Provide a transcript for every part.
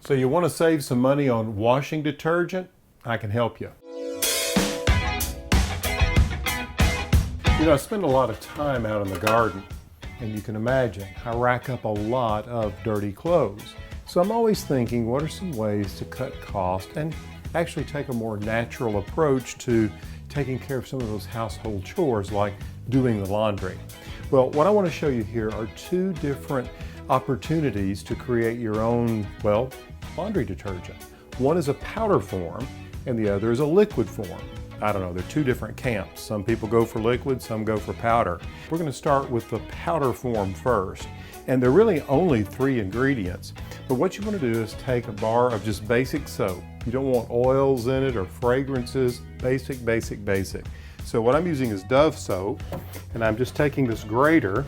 So you want to save some money on washing detergent? I can help you. You know, I spend a lot of time out in the garden, and you can imagine I rack up a lot of dirty clothes. So I'm always thinking, what are some ways to cut cost and actually take a more natural approach to taking care of some of those household chores like doing the laundry? Well, what I want to show you here are two different opportunities to create your own, well, laundry detergent. One is a powder form and the other is a liquid form. I don't know, they're two different camps. Some people go for liquid, some go for powder. We're going to start with the powder form first. And they're really only 3 ingredients. But what you want to do is take a bar of just basic soap. You don't want oils in it or fragrances, basic. So what I'm using is Dove soap, and I'm just taking this grater.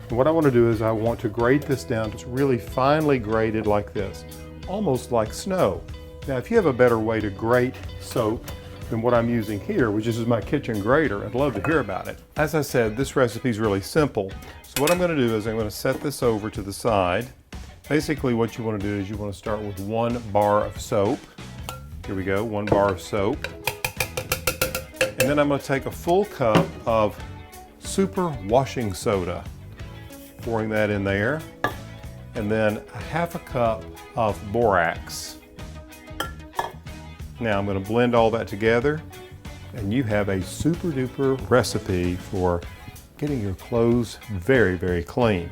And what I want to do is I want to grate this down. It's really finely grated like this, almost like snow. Now, if you have a better way to grate soap than what I'm using here, which is my kitchen grater, I'd love to hear about it. As I said, this recipe is really simple. So what I'm going to do is I'm going to set this over to the side. Basically what you want to do is you want to start with 1 bar of soap. Here we go, 1 bar of soap. And then I'm going to take a full cup of super washing soda, pouring that in there. And then a half a cup of borax. Now I'm going to blend all that together, and you have a super duper recipe for getting your clothes very clean.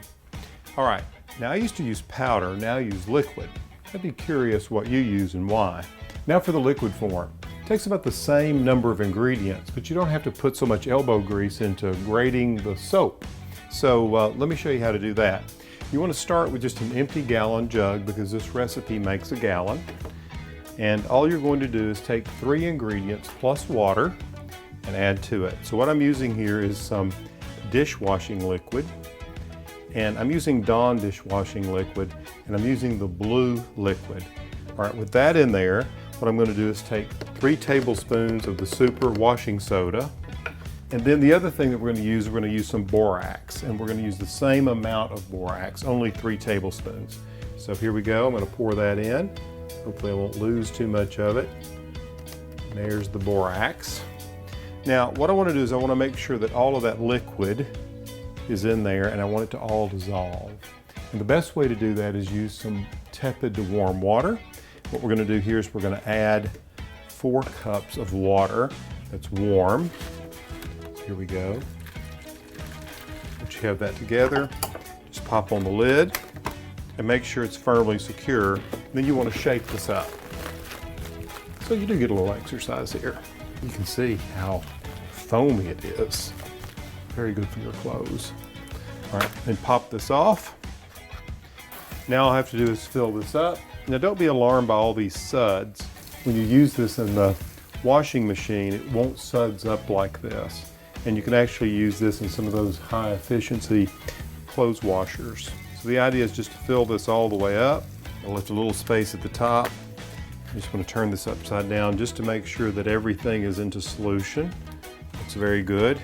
All right, now I used to use powder, now I use liquid. I'd be curious what you use and why. Now for the liquid form. It takes about the same number of ingredients, but you don't have to put so much elbow grease into grating the soap. So let me show you how to do that. You want to start with just an empty gallon jug because this recipe makes a gallon. And all you're going to do is take 3 ingredients plus water and add to it. So what I'm using here is some dishwashing liquid, and I'm using Dawn dishwashing liquid, and I'm using the blue liquid. All right, with that in there, what I'm going to do is take 3 tablespoons of the super washing soda, and then the other thing that we're going to use some borax, and we're going to use the same amount of borax, only 3 tablespoons. So here we go, I'm going to pour that in. Hopefully I won't lose too much of it. And there's the borax. Now what I want to do is I want to make sure that all of that liquid is in there, and I want it to all dissolve. And the best way to do that is use some tepid to warm water. What we're going to do here is we're going to add 4 cups of water that's warm. Here we go. Once you have that together, just pop on the lid and make sure it's firmly secure. Then you want to shake this up. So you do get a little exercise here. You can see how foamy it is. Very good for your clothes. All right, then pop this off. Now all I have to do is fill this up. Now don't be alarmed by all these suds. When you use this in the washing machine, it won't suds up like this. And you can actually use this in some of those high efficiency clothes washers. So the idea is just to fill this all the way up. I'll left a little space at the top. I just want to turn this upside down just to make sure that everything is into solution. Looks very good.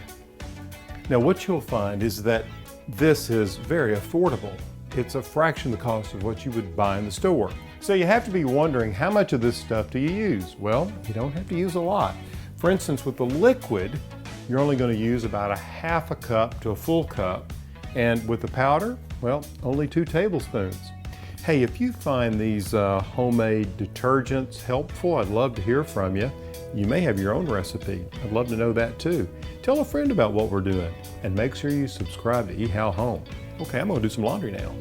Now what you'll find is that this is very affordable. It's a fraction of the cost of what you would buy in the store. So you have to be wondering, how much of this stuff do you use? Well, you don't have to use a lot. For instance, with the liquid, you're only going to use about a half a cup to a full cup. And with the powder, well, only 2 tablespoons. Hey, if you find these homemade detergents helpful, I'd love to hear from you. You may have your own recipe. I'd love to know that too. Tell a friend about what we're doing, and make sure you subscribe to ehowhome. Okay, I'm going to do some laundry now.